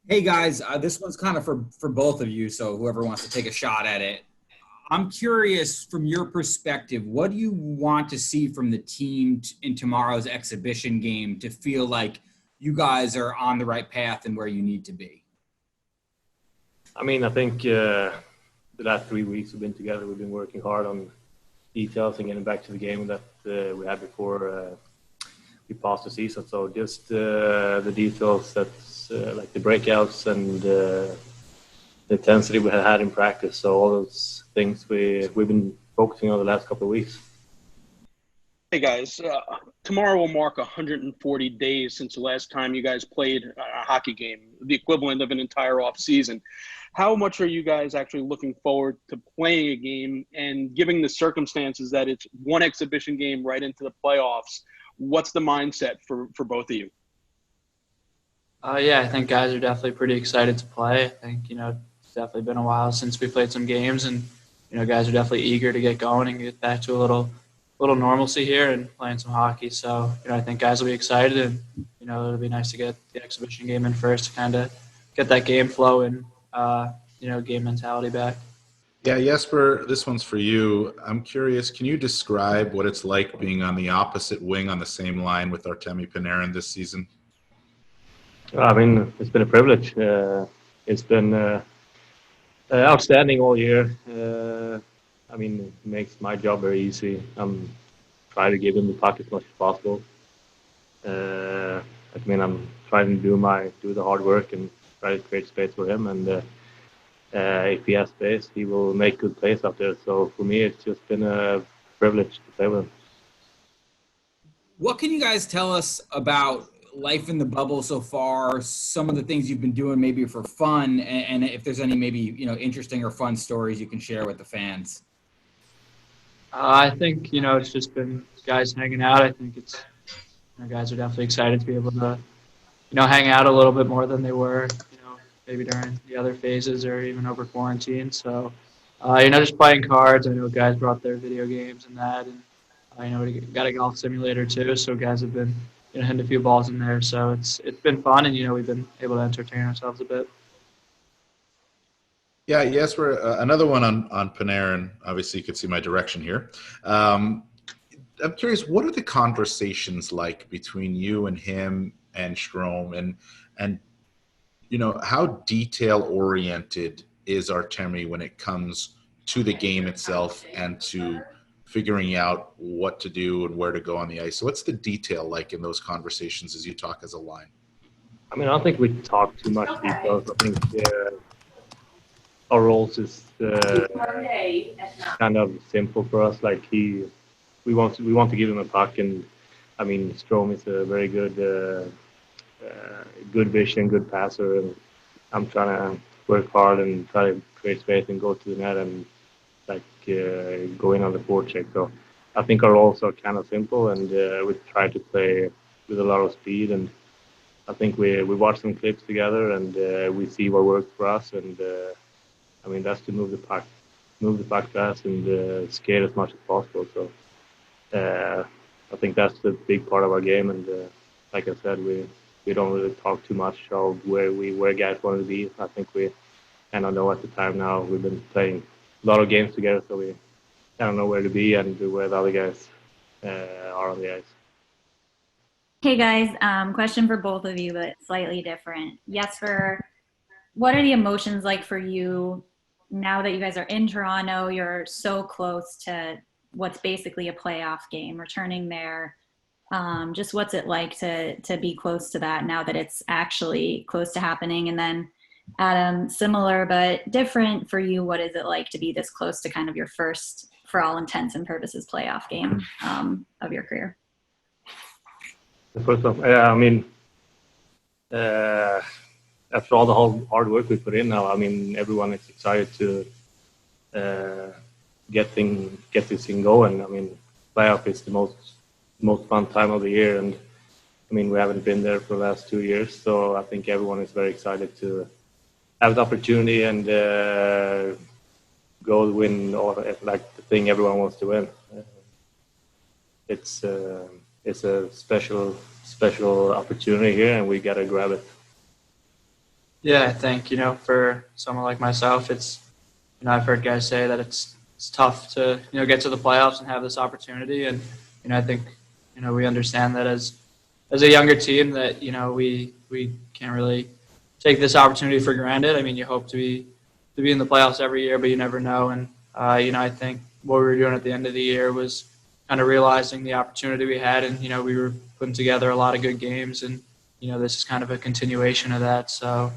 Hey guys, this one's kind of for both of you, so whoever wants to take a shot at it. I'm curious from your perspective, what do you want to see from the team in tomorrow's exhibition game to feel like you guys are on the right path and where you need to be? I think the last 3 weeks we've been together. We've been working hard on details and getting back to the game that we had before we passed the season. So just the details that's like the breakouts and the intensity we had in practice. So all those things we've been focusing on the last couple of weeks. Hey guys, tomorrow will mark 140 days since the last time you guys played a hockey game, the equivalent of an entire off season. How much are you guys actually looking forward to playing a game, and giving the circumstances that it's one exhibition game right into the playoffs, what's the mindset for both of you? Yeah, I think guys are definitely pretty excited to play. I think, it's definitely been a while since we played some games, and, guys are definitely eager to get going and get back to a little normalcy here and playing some hockey. So, I think guys will be excited, and, it'll be nice to get the exhibition game in first to kind of get that game flow and, game mentality back. Yeah, Jesper, this one's for you. I'm curious, can you describe what it's like being on the opposite wing on the same line with Artemi Panarin this season? It's been a privilege. It's been outstanding all year. It makes my job very easy. I'm trying to give him the puck as much as possible. I'm trying to do the hard work and try to create space for him. And if he has space, he will make good plays out there. So for me, it's just been a privilege to play with him. What can you guys tell us about life in the bubble so far? Some of the things you've been doing, maybe for fun, and if there's any maybe interesting or fun stories you can share with the fans. I think, it's just been guys hanging out. I think it's, guys are definitely excited to be able to, hang out a little bit more than they were, maybe during the other phases or even over quarantine. So, just playing cards. I know guys brought their video games and that, and I know we got a golf simulator too. So guys have been, hitting a few balls in there. So it's been fun, and we've been able to entertain ourselves a bit. Yeah, Jesper, another one on Panarin. Obviously, you could see my direction here. I'm curious, what are the conversations like between you and him and Strome, and how detail oriented is Artemi when it comes to the game itself and to figuring out what to do and where to go on the ice? So what's the detail like in those conversations as you talk as a line? I don't think we talk too much details. I think our roles is kind of simple for us. Like we want to give him a puck, and Strome is a very good vision, good passer, and I'm trying to work hard and try to create space and go to the net and go in on the forecheck. So I think our roles are kind of simple, and we try to play with a lot of speed. And I think we watch some clips together, and we see what works for us. And that's to move the puck fast and skate as much as possible. So I think that's the big part of our game. And like I said, we don't really talk too much of where guys want to be. I think we kind of know at the time now. We've been playing a lot of games together, so we kind of know where to be and where the other guys are on the ice. Hey guys, question for both of you, but slightly different. Jesper, what are the emotions like for you now that you guys are in Toronto? You're so close to what's basically a playoff game, returning there. Just what's it like to be close to that now that it's actually close to happening? And then Adam, similar but different for you, what is it like to be this close to kind of your first, for all intents and purposes, playoff game of your career? The first one, after all the whole hard work we put in now, everyone is excited to get this thing going. Playoff is the most fun time of the year, and we haven't been there for the last 2 years, so I think everyone is very excited to have the opportunity and go win all the thing everyone wants to win. It's a special opportunity here, and we gotta grab it. Yeah, I think, for someone like myself, it's, I've heard guys say that it's tough to, get to the playoffs and have this opportunity. And, I think, we understand that as a younger team that, we can't really take this opportunity for granted. I mean, you hope to be in the playoffs every year, but you never know. And, I think what we were doing at the end of the year was kind of realizing the opportunity we had. And, we were putting together a lot of good games. And, this is kind of a continuation of that. So,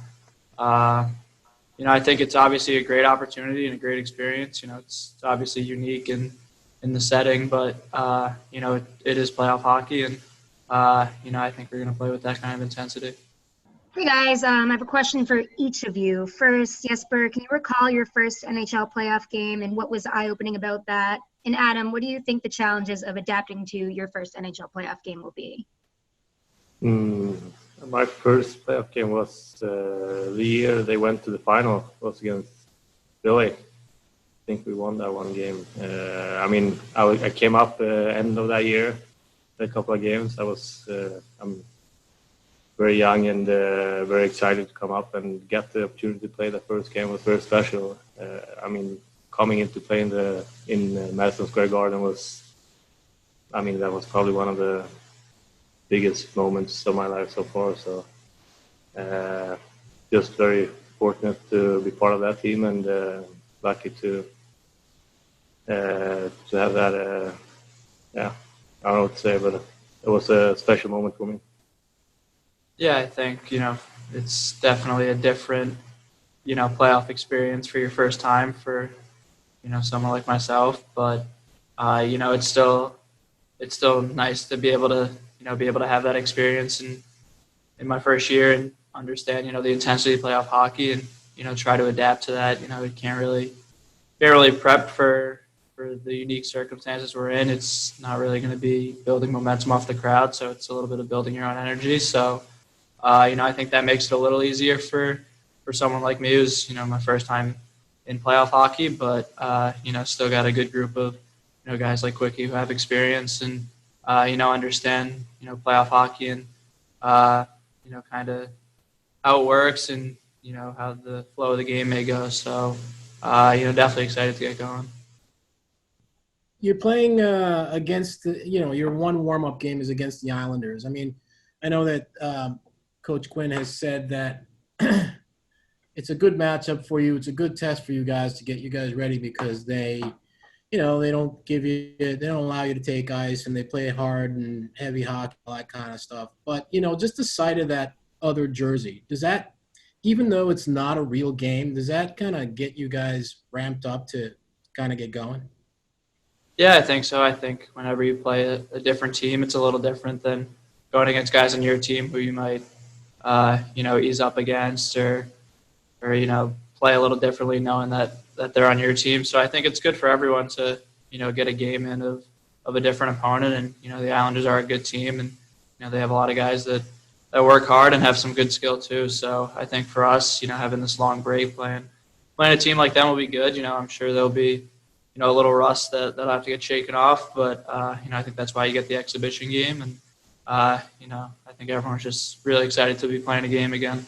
I think it's obviously a great opportunity and a great experience. It's obviously unique in the setting, but, it is playoff hockey. And, I think we're going to play with that kind of intensity. Hey guys, I have a question for each of you. First, Jesper, can you recall your first NHL playoff game and what was eye-opening about that? And Adam, what do you think the challenges of adapting to your first NHL playoff game will be? My first playoff game was the year they went to the final. It was against Philly. I think we won that one game. I came up end of that year, a couple of games. I'm very young and very excited to come up and get the opportunity to play the first game was very special. Coming into play in Madison Square Garden that was probably one of the biggest moments of my life so far. So just very fortunate to be part of that team and lucky to have that. I don't know what to say, but it was a special moment for me. Yeah, I think, it's definitely a different, playoff experience for your first time for, someone like myself. But, it's still nice to be able to, have that experience in my first year and understand, the intensity of playoff hockey and, try to adapt to that. We can't really prep for the unique circumstances we're in. It's not really going to be building momentum off the crowd. So it's a little bit of building your own energy. So, I think that makes it a little easier for someone like me who's, my first time in playoff hockey, but, still got a good group of, guys like Quickie who have experience and, understand, playoff hockey and, kind of how it works and, how the flow of the game may go. So, definitely excited to get going. You're playing against, your one warm-up game is against the Islanders. I mean, I know that Coach Quinn has said that it's a good matchup for you. It's a good test for you guys to get you guys ready because they don't allow you to take ice and they play hard and heavy hockey, all that kind of stuff. But, just the sight of that other jersey, does that, even though it's not a real game, does that kind of get you guys ramped up to kind of get going? Yeah, I think so. I think whenever you play a different team, it's a little different than going against guys on your team who you might, ease up against or play a little differently knowing that they're on your team. So I think it's good for everyone to, get a game in of a different opponent. And, the Islanders are a good team and, they have a lot of guys that work hard and have some good skill too. So I think for us, having this long break playing a team like them will be good. I'm sure there'll be, a little rust that'll have to get shaken off. But, I think that's why you get the exhibition game. And, I think everyone's just really excited to be playing a game again.